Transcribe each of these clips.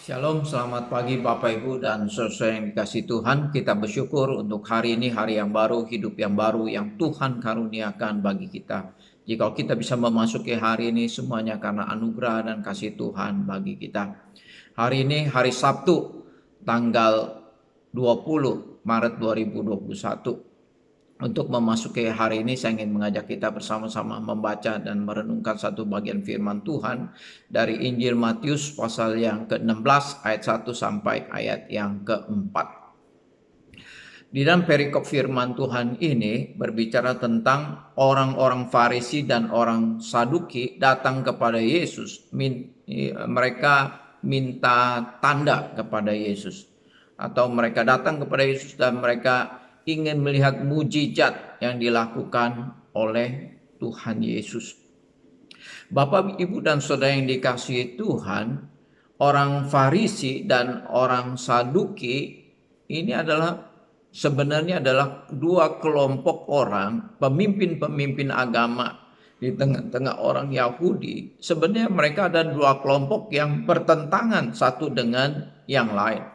Shalom, selamat pagi Bapak Ibu dan saudara yang dikasih Tuhan. Kita bersyukur untuk hari ini, hari yang baru, hidup yang baru yang Tuhan karuniakan bagi kita. Jika kita bisa memasuki hari ini semuanya karena anugerah dan kasih Tuhan bagi kita. Hari ini hari Sabtu, tanggal 20 Maret 2021. Untuk memasuki hari ini saya ingin mengajak kita bersama-sama membaca dan merenungkan satu bagian firman Tuhan dari Injil Matius pasal yang ke-16 ayat 1 sampai ayat yang ke-4. Di dalam perikop firman Tuhan ini berbicara tentang orang-orang Farisi dan orang Saduki datang kepada Yesus. Mereka minta tanda kepada Yesus. Atau mereka datang kepada Yesus dan mereka ingin melihat mujizat yang dilakukan oleh Tuhan Yesus. Bapak, Ibu, dan Saudara yang dikasihi Tuhan, orang Farisi dan orang Saduki ini sebenarnya adalah dua kelompok orang, pemimpin-pemimpin agama di tengah-tengah orang Yahudi. Sebenarnya mereka ada dua kelompok yang bertentangan satu dengan yang lain.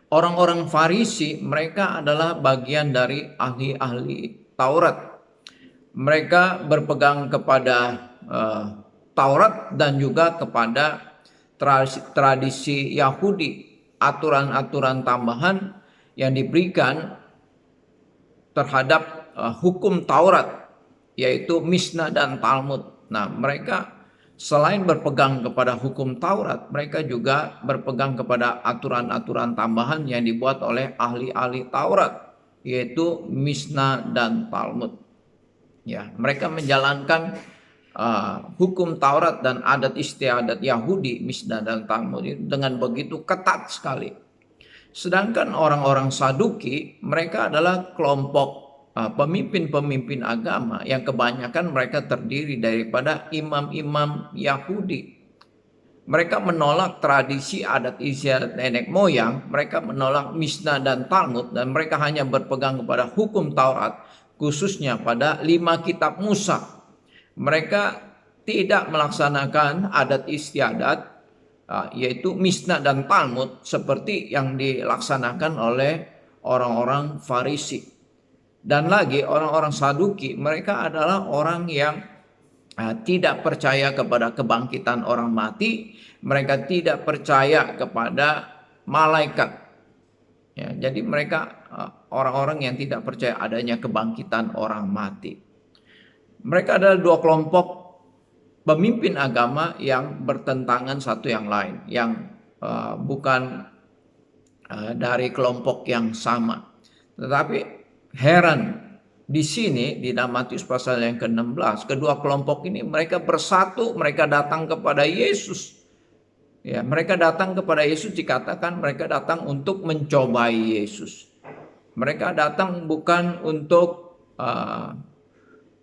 Orang-orang Farisi mereka adalah bagian dari ahli-ahli Taurat. Mereka berpegang kepada Taurat dan juga kepada tradisi Yahudi, aturan-aturan tambahan yang diberikan terhadap hukum Taurat, yaitu Mishnah dan Talmud. Nah, mereka selain berpegang kepada hukum Taurat, mereka juga berpegang kepada aturan-aturan tambahan yang dibuat oleh ahli-ahli Taurat, yaitu Mishnah dan Talmud. Ya, mereka menjalankan hukum Taurat dan adat istiadat Yahudi, Mishnah dan Talmud itu dengan begitu ketat sekali. Sedangkan orang-orang Saduki, mereka adalah kelompok pemimpin-pemimpin agama yang kebanyakan mereka terdiri daripada imam-imam Yahudi. Mereka menolak tradisi adat istiadat nenek moyang, mereka menolak Mishnah dan Talmud, dan mereka hanya berpegang kepada hukum Taurat, khususnya pada 5 kitab Musa. Mereka tidak melaksanakan adat istiadat, yaitu Mishnah dan Talmud seperti yang dilaksanakan oleh orang-orang Farisi. Dan lagi orang-orang Saduki, mereka adalah orang yang tidak percaya kepada kebangkitan orang mati. Mereka tidak percaya kepada malaikat. Ya, jadi mereka orang-orang yang tidak percaya adanya kebangkitan orang mati. Mereka adalah dua kelompok pemimpin agama yang bertentangan satu yang lain, yang bukan dari kelompok yang sama. Tetapi heran, di sini di dalam Matius pasal yang ke-16, kedua kelompok ini mereka bersatu, mereka datang kepada Yesus. Ya, mereka datang kepada Yesus, dikatakan mereka datang untuk mencobai Yesus. Mereka datang bukan untuk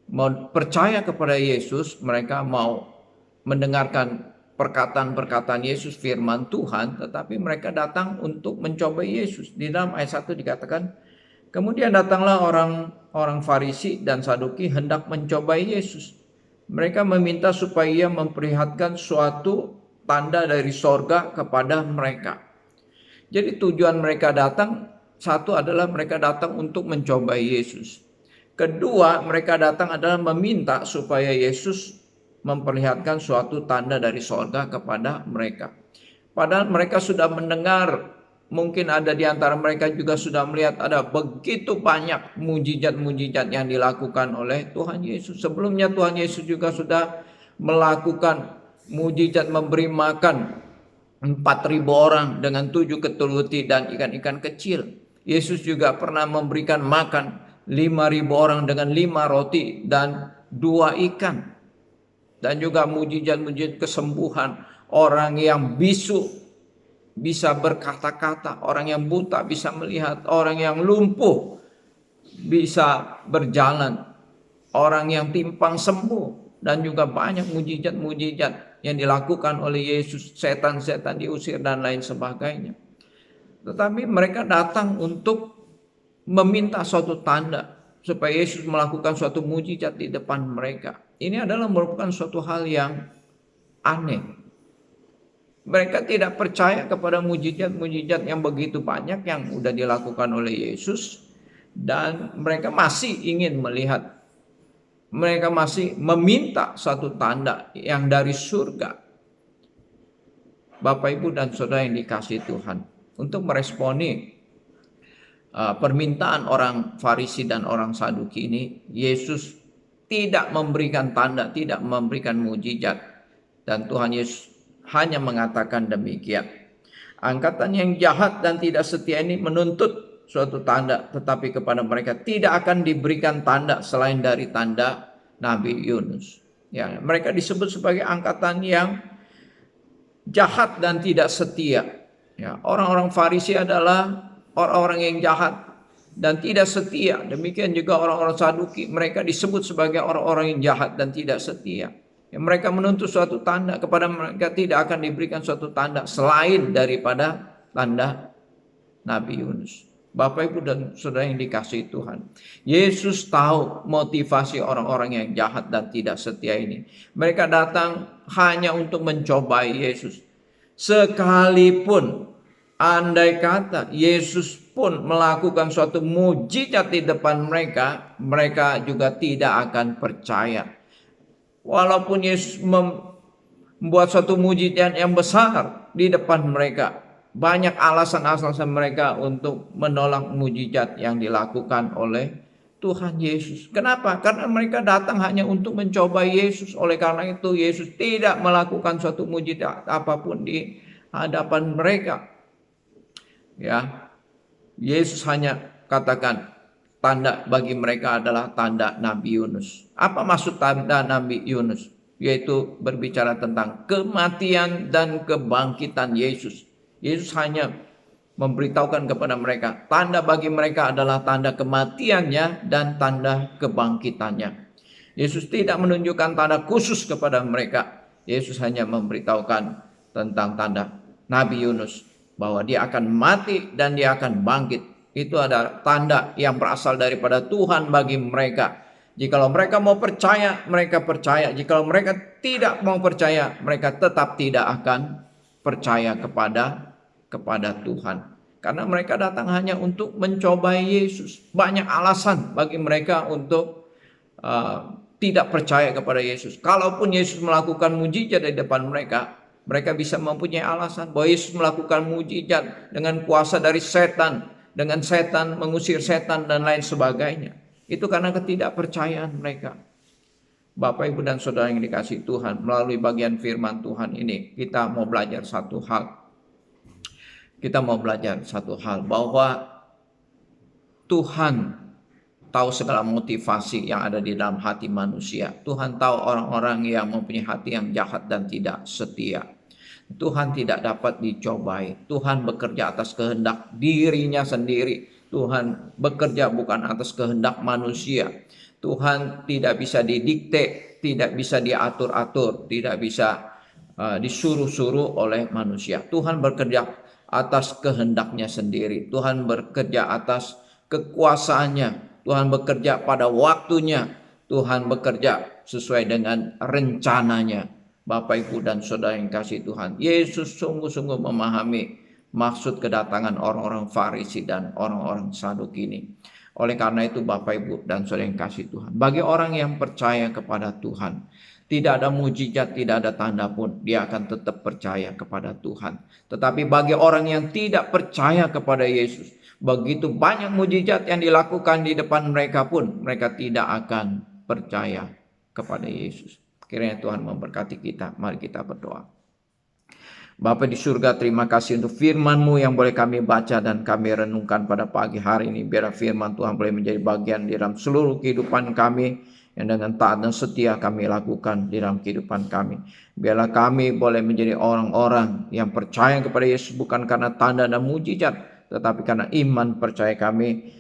mau percaya kepada Yesus, mereka mau mendengarkan perkataan-perkataan Yesus, firman Tuhan, tetapi mereka datang untuk mencobai Yesus. Di dalam ayat 1 dikatakan, kemudian datanglah orang Farisi dan Saduki hendak mencobai Yesus. Mereka meminta supaya ia memperlihatkan suatu tanda dari sorga kepada mereka. Jadi tujuan mereka datang, satu adalah mereka datang untuk mencobai Yesus. Kedua, mereka datang adalah meminta supaya Yesus memperlihatkan suatu tanda dari sorga kepada mereka. Padahal mereka sudah mendengar, mungkin ada di antara mereka juga sudah melihat ada begitu banyak mujizat-mujizat yang dilakukan oleh Tuhan Yesus. Sebelumnya Tuhan Yesus juga sudah melakukan mujizat memberi makan 4.000 orang dengan 7 keturuti dan ikan-ikan kecil. Yesus juga pernah memberikan makan 5.000 orang dengan 5 roti dan 2 ikan. Dan juga mujizat-mujizat kesembuhan, orang yang bisu bisa berkata-kata, orang yang buta bisa melihat, orang yang lumpuh bisa berjalan, orang yang timpang sembuh, dan juga banyak mujizat-mujizat yang dilakukan oleh Yesus. Setan-setan diusir dan lain sebagainya. Tetapi mereka datang untuk meminta suatu tanda supaya Yesus melakukan suatu mujizat di depan mereka. Ini adalah merupakan suatu hal yang aneh. Mereka tidak percaya kepada mujizat-mujizat yang begitu banyak yang sudah dilakukan oleh Yesus, dan mereka masih ingin melihat, mereka masih meminta satu tanda yang dari surga. Bapak, Ibu, dan Saudara yang dikasihi Tuhan, untuk meresponi permintaan orang Farisi dan orang Saduki ini, Yesus tidak memberikan tanda, tidak memberikan mujizat, dan Tuhan Yesus hanya mengatakan demikian. Angkatan yang jahat dan tidak setia ini menuntut suatu tanda, tetapi kepada mereka tidak akan diberikan tanda selain dari tanda Nabi Yunus. Ya, mereka disebut sebagai angkatan yang jahat dan tidak setia. Ya, orang-orang Farisi adalah orang-orang yang jahat dan tidak setia. Demikian juga orang-orang Saduki, mereka disebut sebagai orang-orang yang jahat dan tidak setia. Ya, mereka menuntut suatu tanda, kepada mereka tidak akan diberikan suatu tanda selain daripada tanda Nabi Yunus. Bapak, Ibu, dan Saudara yang dikasihi Tuhan, Yesus tahu motivasi orang-orang yang jahat dan tidak setia ini. Mereka datang hanya untuk mencobai Yesus. Sekalipun andai kata Yesus pun melakukan suatu mujizat di depan mereka, mereka juga tidak akan percaya. Walaupun Yesus membuat suatu mujizat yang besar di depan mereka, banyak alasan-alasan mereka untuk menolak mujizat yang dilakukan oleh Tuhan Yesus. Kenapa? Karena mereka datang hanya untuk mencoba Yesus. Oleh karena itu Yesus tidak melakukan suatu mujizat apapun di hadapan mereka. Ya, Yesus hanya katakan tanda bagi mereka adalah tanda Nabi Yunus. Apa maksud tanda Nabi Yunus? Yaitu berbicara tentang kematian dan kebangkitan Yesus. Yesus hanya memberitahukan kepada mereka, tanda bagi mereka adalah tanda kematiannya dan tanda kebangkitannya. Yesus tidak menunjukkan tanda khusus kepada mereka. Yesus hanya memberitahukan tentang tanda Nabi Yunus, bahwa dia akan mati dan dia akan bangkit. Itu adalah tanda yang berasal daripada Tuhan bagi mereka. Jikalau mereka mau percaya, mereka percaya. Jikalau mereka tidak mau percaya, mereka tetap tidak akan percaya kepada Tuhan. Karena mereka datang hanya untuk mencobai Yesus. Banyak alasan bagi mereka untuk tidak percaya kepada Yesus. Kalaupun Yesus melakukan mujizat di depan mereka, mereka bisa mempunyai alasan bahwa Yesus melakukan mujizat dengan kuasa dari setan, dengan setan mengusir setan dan lain sebagainya. Itu karena ketidakpercayaan mereka. Bapak, Ibu, dan Saudara yang dikasihi Tuhan, melalui bagian firman Tuhan ini kita mau belajar satu hal. Kita mau belajar satu hal, bahwa Tuhan tahu segala motivasi yang ada di dalam hati manusia. Tuhan tahu orang-orang yang mempunyai hati yang jahat dan tidak setia. Tuhan tidak dapat dicobai. Tuhan bekerja atas kehendak dirinya sendiri. Tuhan bekerja bukan atas kehendak manusia. Tuhan tidak bisa didikte, tidak bisa diatur-atur, tidak bisa disuruh-suruh oleh manusia. Tuhan bekerja atas kehendaknya sendiri. Tuhan bekerja atas kekuasaannya. Tuhan bekerja pada waktunya. Tuhan bekerja sesuai dengan rencananya. Bapak, Ibu, dan Saudara yang kasih Tuhan, Yesus sungguh-sungguh memahami maksud kedatangan orang-orang Farisi dan orang-orang Saduki ini. Oleh karena itu Bapak, Ibu, dan Saudara yang kasih Tuhan, bagi orang yang percaya kepada Tuhan, tidak ada mujizat, tidak ada tanda pun, dia akan tetap percaya kepada Tuhan. Tetapi bagi orang yang tidak percaya kepada Yesus, begitu banyak mujizat yang dilakukan di depan mereka pun, mereka tidak akan percaya kepada Yesus. Kiranya Tuhan memberkati kita. Mari kita berdoa. Bapa di surga, terima kasih untuk firman-Mu yang boleh kami baca dan kami renungkan pada pagi hari ini. Biar firman Tuhan boleh menjadi bagian di dalam seluruh kehidupan kami, yang dengan taat dan setia kami lakukan di dalam kehidupan kami. Biarlah kami boleh menjadi orang-orang yang percaya kepada Yesus bukan karena tanda dan mujizat, tetapi karena iman percaya kami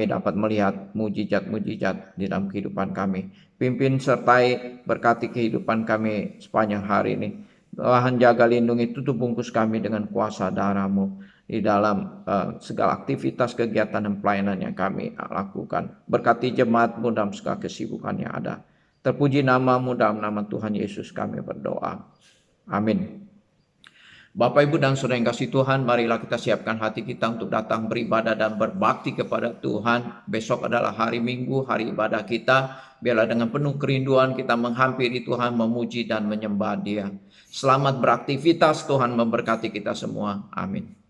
dapat melihat mujizat-mujizat di dalam kehidupan kami. Pimpin sertai berkati kehidupan kami sepanjang hari ini. Tuhan jaga lindungi, tutup bungkus kami dengan kuasa darah-Mu di dalam segala aktivitas kegiatan dan pelayanan yang kami lakukan. Berkati jemaat-Mu dalam segala kesibukan yang ada. Terpuji nama-Mu, dalam nama Tuhan Yesus kami berdoa. Amin. Bapak, Ibu, dan Saudara yang kasih Tuhan, marilah kita siapkan hati kita untuk datang beribadah dan berbakti kepada Tuhan. Besok adalah hari Minggu, hari ibadah kita. Biarlah dengan penuh kerinduan kita menghampiri Tuhan, memuji dan menyembah Dia. Selamat beraktivitas, Tuhan memberkati kita semua. Amin.